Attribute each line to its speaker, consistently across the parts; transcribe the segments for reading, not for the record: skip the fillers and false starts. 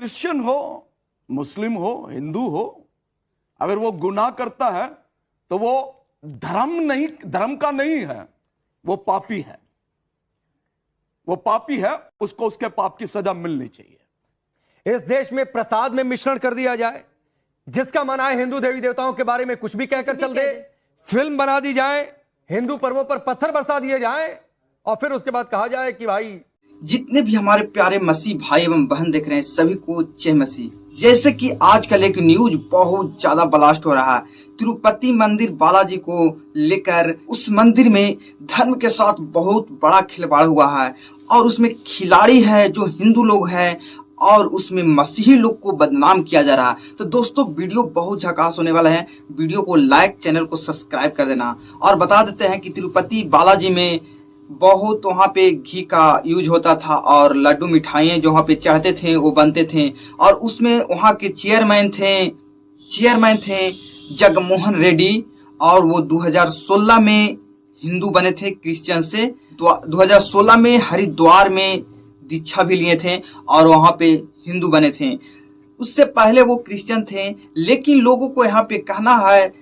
Speaker 1: Christian हो, मुस्लिम हो, हिंदू हो, अगर वो गुनाह करता है तो वो धर्म का नहीं है, वो पापी है। वो पापी है, उसको उसके पाप की सजा मिलनी चाहिए।
Speaker 2: इस देश में प्रसाद में मिश्रण कर दिया जाए, जिसका मना है हिंदू देवी देवताओं के बारे में कुछ भी कहकर चल दे, फिल्म बना दी जाए, हिंदू पर्वों पर पत्थर बरसा दिए जाए और फिर उसके बाद कहा जाए कि भाई
Speaker 3: जितने भी हमारे प्यारे मसीह भाई एवं बहन देख रहे हैं सभी को जय मसीह। जैसे कि आजकल एक न्यूज बहुत ज्यादा ब्लास्ट हो रहा है तिरुपति मंदिर बालाजी को लेकर। उस मंदिर में धर्म के साथ बहुत बड़ा खिलवाड़ हुआ है और उसमें खिलाड़ी है जो हिंदू लोग हैं और उसमें मसीही लोग को बदनाम किया जा रहा है। तो दोस्तों वीडियो बहुत झकास होने वाला है, वीडियो को लाइक, चैनल को सब्सक्राइब कर देना। और बता देते हैं कि तिरुपति बालाजी में बहुत वहाँ पे घी का यूज होता था और लड्डू मिठाइयाँ जो वहाँ पे चढ़ते थे वो बनते थे और उसमें वहाँ के चेयरमैन थे जगमोहन रेड्डी और वो 2016 में हिंदू बने थे क्रिश्चियन से। 2016 में हरिद्वार में दीक्षा भी लिए थे और वहाँ पे हिंदू बने थे। उससे पहले वो क्रिश्चियन थे, लेकिन लोगों को यहाँ पे कहना है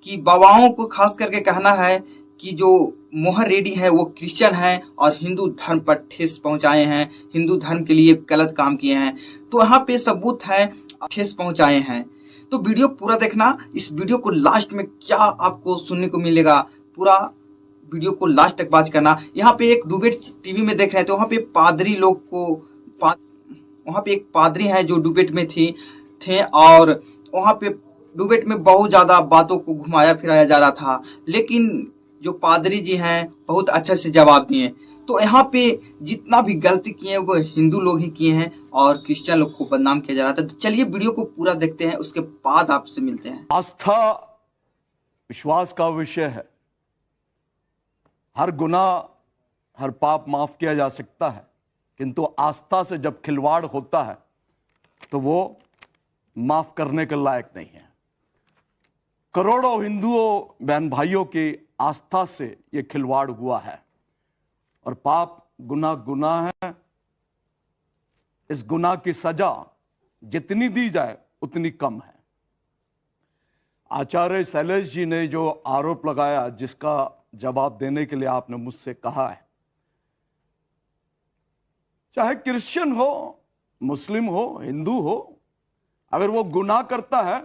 Speaker 3: कि बाबाओं को खास करके कहना है कि जो मोहन रेड्डी है वो क्रिश्चियन है और हिंदू धर्म पर ठेस पहुंचाए हैं, हिंदू धर्म के लिए गलत काम किए हैं। तो यहाँ पे सबूत है, ठेस पहुंचाए हैं। तो वीडियो पूरा देखना। इस वीडियो को लास्ट में क्या आपको सुनने को मिलेगा, पूरा वीडियो को लास्ट तक वॉच करना। यहाँ पे एक डुबेट टीवी में देख रहे हैं तो वहाँ पे पादरी लोग को वहाँ पे एक पादरी है जो डुबेट में थे और वहाँ पे डुबेट में बहुत ज्यादा बातों को घुमाया फिराया जा रहा था, लेकिन जो पादरी जी हैं बहुत अच्छे से जवाब दिए। तो यहाँ पे जितना भी गलती किए हैं वो हिंदू लोग ही किए हैं और क्रिश्चियन लोग को बदनाम किया जा रहा था। तो चलिए वीडियो को पूरा देखते हैं, उसके बाद आपसे मिलते हैं।
Speaker 1: आस्था विश्वास का विषय है। हर गुनाह, हर पाप माफ किया जा सकता है, किंतु आस्था से जब खिलवाड़ होता है तो वो माफ करने के लायक नहीं है। करोड़ों हिंदुओं बहन भाइयों की आस्था से यह खिलवाड़ हुआ है और पाप गुनाह है। इस गुनाह की सजा जितनी दी जाए उतनी कम है। आचार्य शैलेश जी ने जो आरोप लगाया, जिसका जवाब देने के लिए आपने मुझसे कहा है, चाहे क्रिश्चियन हो, मुस्लिम हो, हिंदू हो, अगर वो गुनाह करता है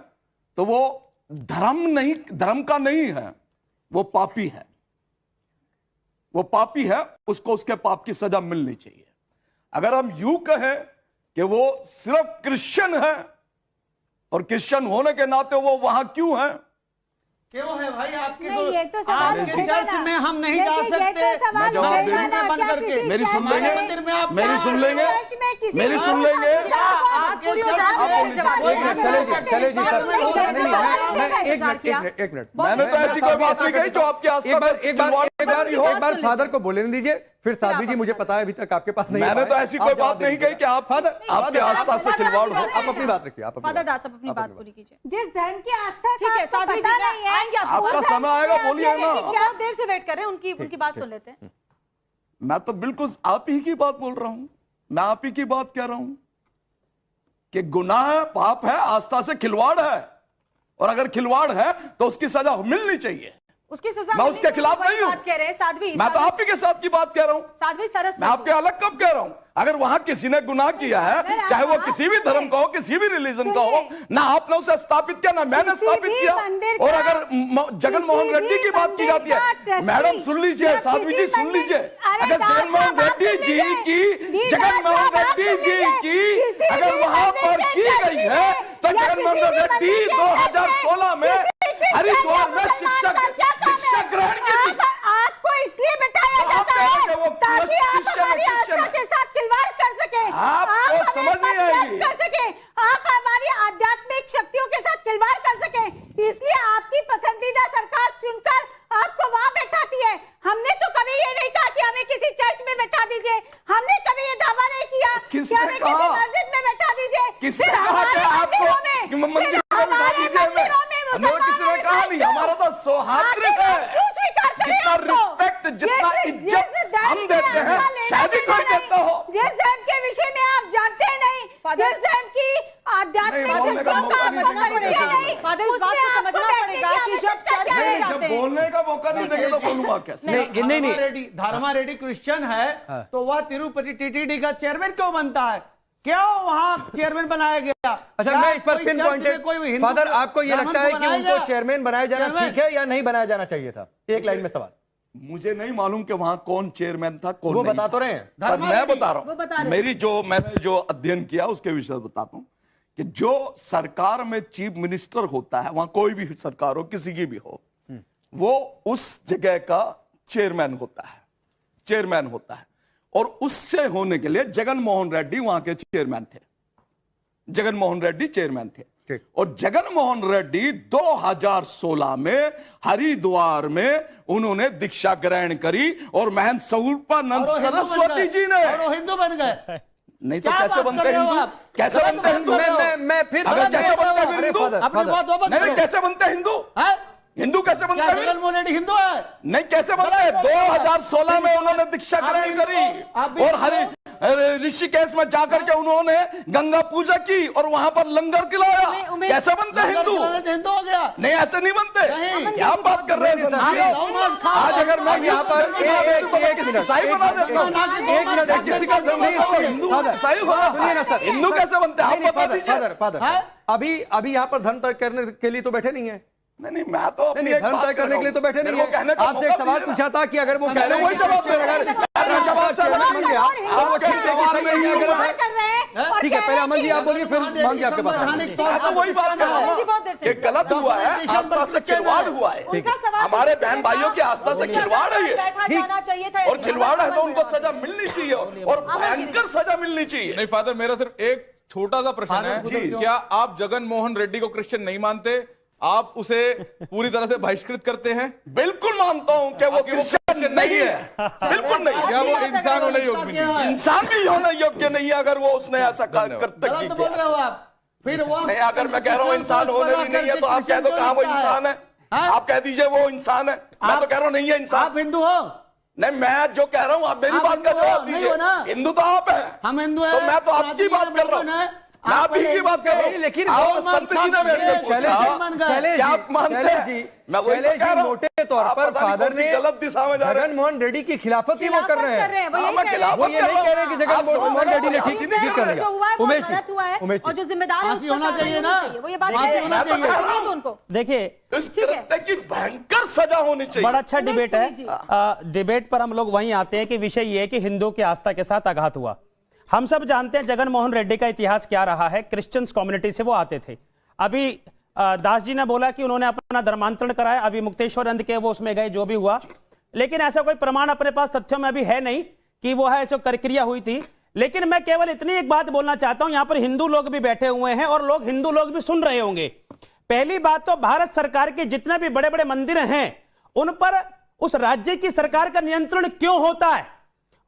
Speaker 1: तो वो धर्म का नहीं है, वो पापी है। वो पापी है, उसको उसके पाप की सजा मिलनी चाहिए। अगर हम यूं कहें कि वो सिर्फ क्रिश्चियन है और क्रिश्चियन होने के नाते वो वहां क्यों है,
Speaker 4: क्यों है भाई? आपके
Speaker 1: आपके
Speaker 4: चर्च में हम नहीं जा सकते।
Speaker 1: मैं जवाब दे दूं,
Speaker 4: बंद करके
Speaker 1: मेरी सुन लेंगे,
Speaker 4: मंदिर में आप
Speaker 1: मेरी सुन लेंगे, मेरी सुन लेंगे।
Speaker 2: एक मिनट,
Speaker 1: मैंने तो ऐसी कोई बात नहीं कही जो आपकी आस्था पर
Speaker 2: एक बार फादर को बोलने दीजिए, फिर साध्वी जी मुझे पता है अभी तक आपके पास नहीं।
Speaker 1: मैंने तो ऐसी कोई बात नहीं कही कि आप
Speaker 2: फादर
Speaker 1: आपकी आस्था से खिलवाड़ हो।
Speaker 2: आप अपनी बात रखिए, आप
Speaker 5: फादर दास अपनी बात पूरी कीजिए।
Speaker 6: जिस धर्म की आस्था
Speaker 5: ठीक है, साध्वी जी
Speaker 6: नहीं है,
Speaker 5: आएंगे
Speaker 1: आपका समय आएगा, बोलिए ना।
Speaker 5: क्या देर से वेट कर रहे हैं, उनकी बात सुन लेते हैं।
Speaker 1: मैं तो बिल्कुल आप ही की बात बोल रहा हूं, मैं आप ही की बात कह रहा हूं कि गुनाह है, पाप है, आस्था से खिलवाड़ है और अगर खिलवाड़ है तो उसकी सजा मिलनी चाहिए।
Speaker 5: उसकी सजा
Speaker 1: मैं उसके खिलाफ नहीं हूं।
Speaker 5: बात कह रहे हैं साध्वी,
Speaker 1: मैं तो आप ही के साथ की बात कह रहा हूं।
Speaker 5: साध्वी सरस,
Speaker 1: मैं आपके अलग कब कह रहा हूं? अगर वहां किसी ने गुनाह किया है, चाहे वो किसी भी धर्म का हो, किसी भी रिलीजन का हो, ना आपने उसे स्थापित किया ना मैंने स्थापित किया। और अगर जगन मोहन रेड्डी की बात की जाती है, मैडम सुन लीजिए, साध्वी जी सुन लीजिए, अगर जगन मोहन रेड्डी जी की अगर वहां पर की गई है तो जगन मोहन रेड्डी 2016 में हरिद्वार में दीक्षा ग्रहण की थी।
Speaker 6: आपको इसलिए बिठाया जाता है ताकि आप हमारी आस्था के साथ खिलवाड़ कर सके,
Speaker 1: आपको समझ नहीं आएगी,
Speaker 6: कर सके, आप हमारी आध्यात्मिक शक्तियों के साथ खिलवाड़ कर सके, इसलिए आपकी पसंदीदा सरकार चुनकर आपको वहां बैठाती है। हमने तो कभी ये नहीं कहा कि हमें किसी चर्च में बैठा दीजिए, हमने कभी ये दावा नहीं किया कि हमें किसी मस्जिद में बैठा दीजिए।
Speaker 1: किसने कहा कि आपको मंदिर में बैठा दीजिए? हमें किसी ने कहा नहीं, हमारा तो सौहार्द है। जितना रिस्पेक्ट, जितना इज्जत हम देते हैं शायद ही कोई देता हो।
Speaker 6: जिस धर्म के विषय में आप जानते नहीं जिस धर्म की आध्यात्मिक
Speaker 1: नहीं, बोलने का
Speaker 6: शक्तियों
Speaker 1: मौका
Speaker 6: का
Speaker 1: नहीं
Speaker 6: आपको
Speaker 1: देंगे तो
Speaker 6: परिचय
Speaker 1: कैसे
Speaker 6: नहीं,
Speaker 5: फादर, इस बात
Speaker 6: उसमें
Speaker 5: को
Speaker 6: आपको
Speaker 5: समझना
Speaker 6: बैठने
Speaker 5: पड़ेगा
Speaker 6: की
Speaker 5: कि जब
Speaker 6: आवश्यकता
Speaker 5: चर्च
Speaker 6: क्या
Speaker 5: में
Speaker 6: है?
Speaker 5: जाते
Speaker 1: जब
Speaker 5: हैं।
Speaker 1: बोलने का मौका नहीं देंगे तो बोलूंगा कैसे?
Speaker 2: नहीं नहीं
Speaker 4: धर्मा रेड्डी क्रिश्चियन है तो वह तिरुपति टीटीडी का चेयरमैन क्यों बनता है? क्यों वहां चेयरमैन बनाया गया?
Speaker 2: अच्छा,
Speaker 4: क्या
Speaker 2: मैं इस पर
Speaker 4: कोई
Speaker 2: पिन
Speaker 4: चर्च में
Speaker 2: पॉइंटेड,
Speaker 4: कोई हिंदू
Speaker 2: फादर
Speaker 4: का
Speaker 2: आपको ये
Speaker 4: ब्राह्मण
Speaker 2: लगता है
Speaker 4: को
Speaker 2: कि
Speaker 4: बनाया
Speaker 2: उनको
Speaker 4: गया?
Speaker 2: चेयरमैन बनाया जाना
Speaker 4: चेयरमैन?
Speaker 2: ठीक है या नहीं बनाया जाना चाहिए था? एक लाइन में सवाल
Speaker 1: मुझे नहीं मालूम कि वहां कौन चेयरमैन था, कौन
Speaker 2: वो
Speaker 1: नहीं
Speaker 2: बता
Speaker 1: था।
Speaker 2: तो रहे हैं।
Speaker 1: पर मैं बता रहा
Speaker 5: वो बता
Speaker 1: हूं,
Speaker 5: रहे हैं।
Speaker 1: मैंने जो अध्ययन किया उसके विषय बताता हूं कि जो सरकार में चीफ मिनिस्टर होता है, वहां कोई भी सरकार हो, किसी की भी हो, वो उस जगह का चेयरमैन होता है, चेयरमैन होता है। और उससे होने के लिए जगन मोहन रेड्डी वहां के चेयरमैन थे, जगन मोहन रेड्डी चेयरमैन थे।
Speaker 2: ठीक।
Speaker 1: और जगन मोहन रेड्डी 2016 में हरिद्वार में उन्होंने दीक्षा ग्रहण करी और महंत स्वरूपानंद
Speaker 4: और वो हिंदू बन
Speaker 1: सरस्वती
Speaker 4: गए।
Speaker 1: जी ने,
Speaker 4: और वो हिंदू बन गए।
Speaker 1: नहीं तो
Speaker 4: क्या
Speaker 1: कैसे
Speaker 4: बात
Speaker 1: बनते
Speaker 4: कर रहे हो
Speaker 1: हिंदू?
Speaker 4: आप?
Speaker 1: कैसे
Speaker 4: गलत
Speaker 1: बनते
Speaker 4: बात
Speaker 1: हिंदू?
Speaker 4: कर रहे हो।
Speaker 2: मैं फिर
Speaker 1: अगर कैसे बनते हैं
Speaker 2: अरे
Speaker 1: हिंदू?
Speaker 2: फादर,
Speaker 4: अपनी
Speaker 2: फादर,
Speaker 4: बात वापस
Speaker 1: नहीं
Speaker 4: करो।
Speaker 1: कैसे बनते हिंदू?
Speaker 4: हैं?
Speaker 1: हिंदू कैसे बनते
Speaker 4: क्या
Speaker 1: हैं?
Speaker 4: जगन मोहन रेड्डी हिंदू है?
Speaker 1: नहीं कैसे बनते हैं? 2016 में उन्होंने दीक्षा
Speaker 4: आप
Speaker 1: ग्रहण
Speaker 4: हिंदू
Speaker 1: करी
Speaker 4: हो? आप भी
Speaker 1: और
Speaker 4: हिंदू हो?
Speaker 1: ऋषिकेश में जाकर के उन्होंने गंगा पूजा की और वहां पर लंगर खिलाया।
Speaker 5: उमेश-
Speaker 1: कैसे बनते हैं हिंदू?
Speaker 4: खिलाने से हिंदू हो गया।
Speaker 1: नहीं ऐसे नहीं बनते।
Speaker 4: नहीं।
Speaker 1: क्या बात कर रहे हैं
Speaker 2: नहीं,
Speaker 1: संत जी?
Speaker 4: आप गौ-मांस खाओ।
Speaker 1: आज अगर मैं
Speaker 2: अब यहाँ पर एक मिनट,
Speaker 1: ईसाई बना देता हूँ,
Speaker 2: एक मिनट,
Speaker 1: किसी का धर्म
Speaker 2: नहीं,
Speaker 1: होगा, हिंदू
Speaker 2: फादर,
Speaker 1: ईसाई होगा।
Speaker 2: सुनिए ना सर,
Speaker 1: हिंदू कैसे बनते हैं आप
Speaker 2: नहीं,
Speaker 1: बता
Speaker 2: फादर,
Speaker 1: दीजिए।
Speaker 2: फादर, फादर,
Speaker 4: हैं?
Speaker 2: अभी यहाँ पर धर्म तय करने के लिए तो बैठे नहीं है।
Speaker 1: नहीं मैं तो अपनी
Speaker 2: नहीं,
Speaker 1: एक
Speaker 2: धर्म
Speaker 1: बात
Speaker 2: तय
Speaker 1: कर
Speaker 2: करने
Speaker 1: रहा
Speaker 2: के लिए तो बैठे
Speaker 1: हूं।
Speaker 2: नहीं
Speaker 1: मेरे को कहने
Speaker 2: है।
Speaker 1: का
Speaker 2: आपसे एक
Speaker 1: मौका
Speaker 2: सवाल
Speaker 1: दीजिए ना।
Speaker 2: पूछा था कि अगर वो कह रहे हैं
Speaker 1: वही
Speaker 2: कि
Speaker 1: जवाब
Speaker 2: क्रिश्चियन
Speaker 1: दे
Speaker 2: अगर
Speaker 1: रहे हैं।
Speaker 2: अगर
Speaker 1: जवाब से
Speaker 2: चेयरमैन बन गया तो वो
Speaker 1: आपके
Speaker 2: ठीक है कि
Speaker 1: सवाल
Speaker 2: सही
Speaker 1: में
Speaker 2: है या
Speaker 1: ही
Speaker 2: गलत है?
Speaker 6: कर रहे हैं और
Speaker 2: ठीक है,
Speaker 6: कह
Speaker 2: पहले
Speaker 6: रहे हैं
Speaker 2: अमन जी
Speaker 6: कि
Speaker 2: आप बोलिए, फिर मान जी आपके पास आएंगे।
Speaker 4: संवैधानिक तौर
Speaker 1: मैं तो वही बात कर रहा
Speaker 5: अमन जी बहुत
Speaker 1: हूँ
Speaker 5: देर से
Speaker 1: कि गलत हुआ है, आस्था से खिलवाड़ हुआ है।
Speaker 5: उनका सवाल
Speaker 1: हमारे बहन भाइयों की आस्था से खिलवाड़ है ये,
Speaker 5: बैठा
Speaker 2: ठीक।
Speaker 5: जाना चाहिए था।
Speaker 1: और खिलवाड़ है तो उनको सजा मिलनी चाहिए और भयंकर सजा मिलनी चाहिए।
Speaker 7: नहीं फादर, मेरा सिर्फ एक छोटा सा प्रश्न है।
Speaker 1: जी।
Speaker 7: क्या आप जगन मोहन रेड्डी को क्रिश्चियन नहीं मानते? आप उसे पूरी तरह से बहिष्कृत करते हैं?
Speaker 1: बिल्कुल मानता हूँ कि वो
Speaker 7: आपकी वो
Speaker 1: क्रिश्चियन
Speaker 7: क्रिश्चियन
Speaker 1: नहीं
Speaker 7: नहीं
Speaker 1: है, बिल्कुल नहीं।
Speaker 7: क्या वो इंसान होने योग्य भी नहीं?
Speaker 1: इंसान भी होना योग्य नहीं है अगर वो उसने ऐसा कर्तव्य
Speaker 4: गलत बोल
Speaker 1: किया।
Speaker 4: रहे हो आप। फिर वो
Speaker 1: नहीं अगर मैं कह रहा हूँ इंसान होने भी नहीं है तो आप कह दो कहाँ वो इंसान है, आप कह दीजिए वो इंसान है। मैं तो कह रहा हूँ नहीं है इंसान।
Speaker 4: आप हिंदू हो?
Speaker 1: नहीं मैं जो कह रहा हूँ आप मेरी
Speaker 4: आप
Speaker 1: बात का
Speaker 4: हिंदू हो?
Speaker 1: जवाब
Speaker 4: नहीं
Speaker 1: दीजिए।
Speaker 4: हो ना?
Speaker 1: हिंदू तो आप है,
Speaker 4: हम हिंदू
Speaker 1: तो
Speaker 4: हैं।
Speaker 1: मैं तो आपकी बात कर रहा हूँ, मैं आप ही की बात कर रहा हूँ।
Speaker 2: लेकिन
Speaker 1: आप
Speaker 2: गौ मांस
Speaker 1: संत जी ने मेरे से
Speaker 2: शैलेश
Speaker 1: पूछा
Speaker 2: जी, शैलेश
Speaker 1: क्या
Speaker 2: जी,
Speaker 1: आप मानते
Speaker 2: शैलेश
Speaker 1: हैं?
Speaker 2: जी,
Speaker 1: मैं वही तो
Speaker 2: शैलेश
Speaker 1: कह
Speaker 2: जी
Speaker 1: रहा हूँ।
Speaker 2: मोटे तौर
Speaker 1: आप
Speaker 2: पर
Speaker 1: पता नहीं
Speaker 2: फादर
Speaker 1: कौन सी
Speaker 2: ने
Speaker 1: गलत दिशा में जा रहे
Speaker 2: जगन
Speaker 1: हैं।
Speaker 2: मोहन रेड्डी की खिलाफत ही वो कर रहे हैं।
Speaker 5: वो
Speaker 1: हाँ,
Speaker 5: यही
Speaker 1: मैं
Speaker 5: कह रहे हैं।
Speaker 1: खिलाफत
Speaker 2: वो ये
Speaker 1: कर
Speaker 2: नहीं
Speaker 1: रहा
Speaker 2: कह रहे कि जगन
Speaker 1: आप समझ
Speaker 2: मोहन
Speaker 1: रहे
Speaker 2: रेड्डी ने
Speaker 1: हो?
Speaker 2: ठीक
Speaker 5: ये कह
Speaker 2: ठीक
Speaker 5: रहे
Speaker 2: कर
Speaker 5: हैं,
Speaker 2: लिया।
Speaker 5: जो हुआ है वो
Speaker 2: उमेश जी,
Speaker 5: गलत हुआ है
Speaker 2: उमेश जी।
Speaker 5: और जो जिम्मेदार है
Speaker 4: फांसी
Speaker 5: उस पर
Speaker 4: होना
Speaker 5: कार्रवाई
Speaker 4: चाहिए
Speaker 5: होनी
Speaker 4: ना?
Speaker 5: चाहिए। वो ये बात
Speaker 4: फांसी
Speaker 5: कह रहे
Speaker 4: होना
Speaker 5: हैं।
Speaker 4: चाहिए।
Speaker 5: सुनिए तो उनको।
Speaker 8: देखिए,
Speaker 1: इस
Speaker 5: ठीक है।
Speaker 1: कृत्य की भयंकर सजा होनी चाहिए।
Speaker 8: बड़ा अच्छा
Speaker 5: उमेश
Speaker 8: डिबेट
Speaker 5: पुरी जी।
Speaker 8: है। डिबेट पर हम लोग वहीं आते हैं कि विषय ये है कि हिंदुओं की आस्था के साथ आघात हुआ। हम सब जानते हैं जगन मोहन रेड्डी का इतिहास क्या रहा है। क्रिश्चियंस कम्युनिटी से वो आते थे। अभी दास जी ने बोला कि उन्होंने अपना धर्मांतरण कराया, अभी मुक्तेश्वरनंद के वो उसमें गए, जो भी हुआ, लेकिन ऐसा कोई प्रमाण अपने पास तथ्यों में अभी है नहीं कि वो है ऐसे प्रक्रिया हुई थी। लेकिन मैं केवल इतनी एक बात बोलना चाहता हूं, यहां पर हिंदू लोग भी बैठे हुए हैं और लोग हिंदू लोग भी सुन रहे होंगे। पहली बात तो भारत सरकार के जितने भी बड़े बड़े मंदिर हैं उन पर उस राज्य की सरकार का नियंत्रण क्यों होता है?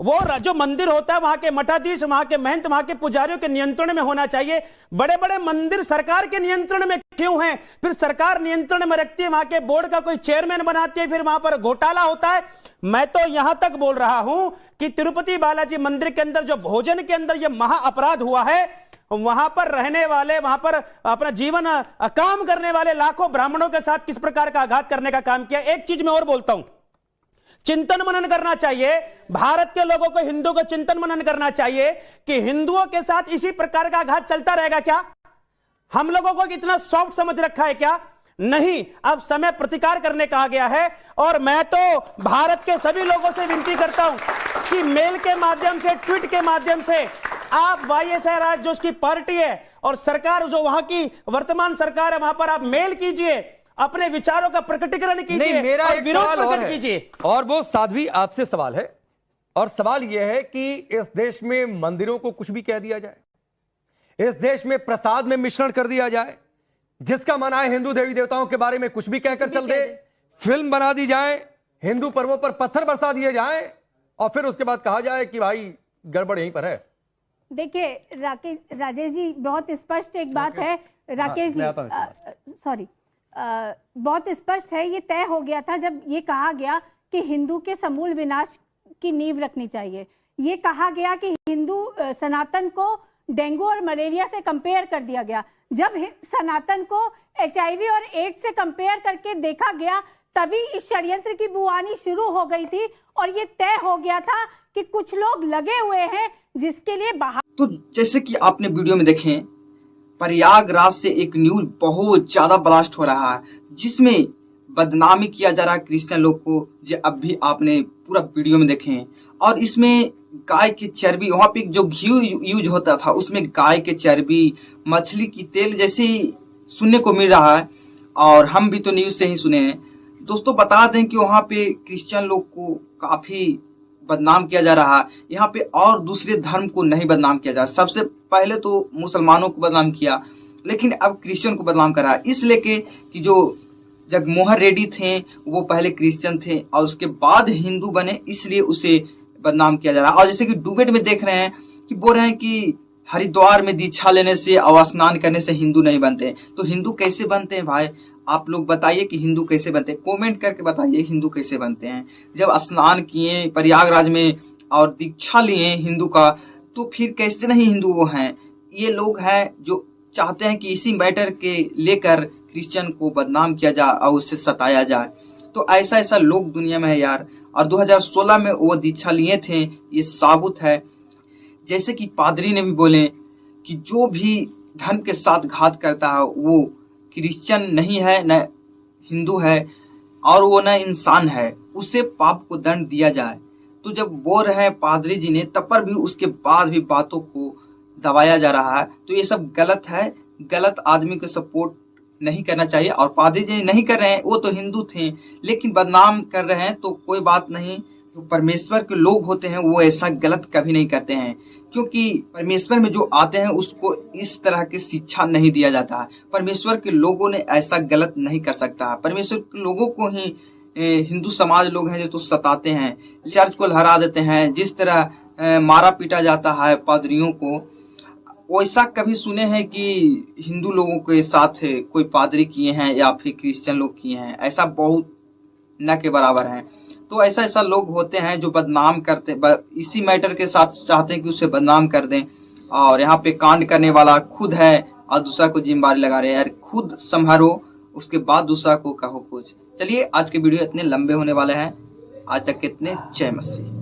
Speaker 8: वो जो मंदिर होता है वहां के मठाधीश, वहां के महंत, वहां के पुजारियों के नियंत्रण में होना चाहिए। बड़े बड़े मंदिर सरकार के नियंत्रण में क्यों हैं? फिर सरकार नियंत्रण में रखती है, वहां के बोर्ड का कोई चेयरमैन बनाती है, फिर वहां पर घोटाला होता है। मैं तो यहां तक बोल रहा हूं कि तिरुपति बालाजी मंदिर के अंदर जो भोजन के अंदर यह महा अपराध हुआ है, वहां पर रहने वाले, वहां पर अपना जीवन काम करने वाले लाखों ब्राह्मणों के साथ किस प्रकार का आघात करने का काम किया। एक चीज मैं और बोलता हूं, चिंतन मनन करना चाहिए। भारत के लोगों को, हिंदुओं को चिंतन मनन करना चाहिए कि हिंदुओं के साथ इसी प्रकार का आघात चलता रहेगा क्या? हम लोगों को इतना सॉफ्ट समझ रखा है क्या? नहीं, अब समय प्रतिकार करने का आ गया है। और मैं तो भारत के सभी लोगों से विनती करता हूं कि मेल के माध्यम से, ट्वीट के माध्यम से आप वाईएसआर जो उसकी पार्टी है और सरकार जो वहां की वर्तमान सरकार है, वहां पर आप मेल कीजिए, अपने विचारों का प्रकटीकरण
Speaker 2: नहीं,
Speaker 8: कीजिए
Speaker 2: मेरा
Speaker 8: और
Speaker 2: एक
Speaker 8: विरोध
Speaker 2: सवाल और
Speaker 8: प्रकट
Speaker 2: है,
Speaker 8: कीजिए।
Speaker 2: और वो साध्वी आपसे सवाल है, और सवाल यह है कि इस देश में मंदिरों को कुछ भी कह दिया जाए, इस देश में प्रसाद में मिश्रण कर दिया जाए, जिसका मन आए हिंदू देवी देवताओं के बारे में कुछ भी कहकर चल दे, फिल्म बना दी जाए, हिंदू पर्वों पर पत्थर बरसा दिए जाए और फिर उसके बाद कहा जाए कि भाई गड़बड़ यहीं पर है।
Speaker 6: देखिए राजेश जी, बहुत स्पष्ट एक बात है। राकेश
Speaker 2: मैं आता हूं
Speaker 6: जी, सॉरी, बहुत स्पष्ट है, ये तय हो गया था जब ये कहा गया कि हिंदू के समूल विनाश की नींव रखनी चाहिए। ये कहा गया कि हिंदू सनातन को डेंगू और मलेरिया से कंपेयर कर दिया गया। जब सनातन को HIV और एड्स से कंपेयर करके देखा गया, तभी इस षड्यंत्र की बुआनी शुरू हो गई थी और ये तय हो गया था कि कुछ लोग लगे हुए हैं जिसके लिए बाहर।
Speaker 3: तो जैसे कि आपने वीडियो में देखें, प्रयागराज से एक न्यूज बहुत ज्यादा ब्लास्ट हो रहा है जिसमें बदनामी किया जा रहा है क्रिश्चियन लोग को, जो अब भी आपने पूरा वीडियो में देखें। और इसमें गाय की चर्बी, वहां पे जो घी यूज होता था उसमें गाय के चर्बी, मछली की तेल जैसे सुनने को मिल रहा है। और हम भी तो न्यूज से ही सुने हैं। दोस्तों बता दें कि वहां पे क्रिश्चियन लोग को काफी बदनाम किया जा रहा है। यहाँ पे और दूसरे धर्म को नहीं बदनाम किया जा रहा। सबसे पहले तो मुसलमानों को बदनाम किया, लेकिन अब क्रिश्चियन को बदनाम कर रहा है। इसलिए कि जो जगमोहन रेड्डी थे वो पहले क्रिश्चियन थे और उसके बाद हिंदू बने, इसलिए उसे बदनाम किया जा रहा है। और जैसे कि डिबेट में देख रहे हैं कि बोल रहे हैं कि हरिद्वार में दीक्षा लेने से और स्नान करने से हिंदू नहीं बनते। तो हिंदू कैसे बनते हैं भाई? आप लोग बताइए कि हिंदू कैसे बनते हैं, कमेंट करके बताइए हिंदू कैसे बनते हैं। जब स्नान किए प्रयागराज में और दीक्षा लिए हिंदू का, तो फिर कैसे नहीं हिंदू वो हैं? ये लोग हैं जो चाहते हैं कि इसी मैटर के लेकर क्रिश्चियन को बदनाम किया जाए और उससे सताया जाए। तो ऐसा लोग दुनिया में है यार। और 2016 में वो दीक्षा लिए थे, ये साबुत है। जैसे कि पादरी ने भी बोले कि जो भी धर्म के साथ घात करता है वो क्रिश्चियन नहीं है, न हिंदू है, और वो न इंसान है, उसे पाप को दंड दिया जाए। तो जब बोल रहे हैं पादरी जी ने, तब पर भी उसके बाद भी बातों को दबाया जा रहा है। तो ये सब गलत है। गलत आदमी को सपोर्ट नहीं करना चाहिए। और पादरी जी नहीं कर रहे हैं, वो तो हिंदू थे, लेकिन बदनाम कर रहे हैं तो कोई बात नहीं। जो परमेश्वर के लोग होते हैं वो ऐसा गलत कभी नहीं करते हैं, क्योंकि परमेश्वर में जो आते हैं उसको इस तरह की शिक्षा नहीं दिया जाता है। परमेश्वर के लोगों ने ऐसा गलत नहीं कर सकता। परमेश्वर के लोगों को ही हिंदू समाज लोग हैं जो तो सताते हैं, चर्च को लहरा देते हैं। जिस तरह मारा पीटा जाता है पादरियों को, वैसा कभी सुने हैं कि हिंदू लोगों के साथ कोई पादरी किए हैं या फिर क्रिश्चियन लोग किए हैं? ऐसा बहुत न के बराबर हैं। तो ऐसा लोग होते हैं जो बदनाम करते, इसी मैटर के साथ चाहते हैं कि उसे बदनाम कर दें। और यहाँ पे कांड करने वाला खुद है और दूसरा को जिम्मेदारी लगा रहे हैं। यार खुद संभालो, उसके बाद दूसरा को कहो कुछ। चलिए आज के वीडियो इतने लंबे होने वाले हैं। आज तक कितने, जय मसीह।